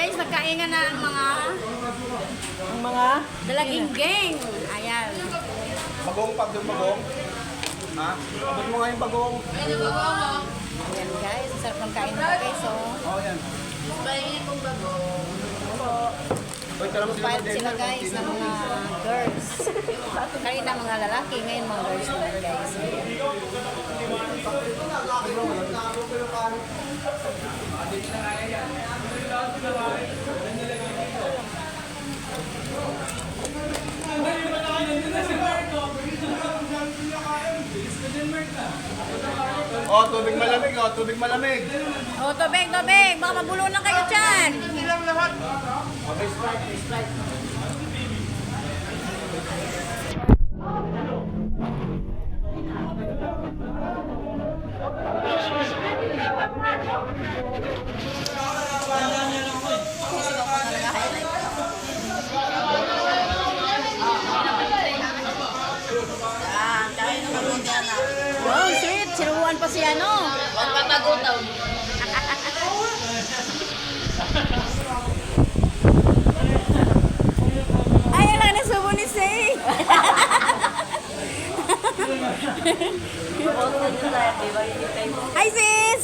guys, nagkaingan na ang mga dalaging gang. Ayan. Bagong pag yung bagong. Ha? Abot mo nga yung bagong. Ayan guys, sarap ng kain nila guys. Oo, yan. Uy, tara mo Fight sila guys ng mga girls. Kanina mga lalaki, ngayon mga girls naman guys. Oh, tubig malamig, oh, tubig malamig. O, tubig, tubig. Baka mabulunan kayo dyan. Okay, Sprite. Wow, sweet. Sinubuan pa si ano. Magpapagutaw. Ay, ala, nasubo ni Say. Hi, sis!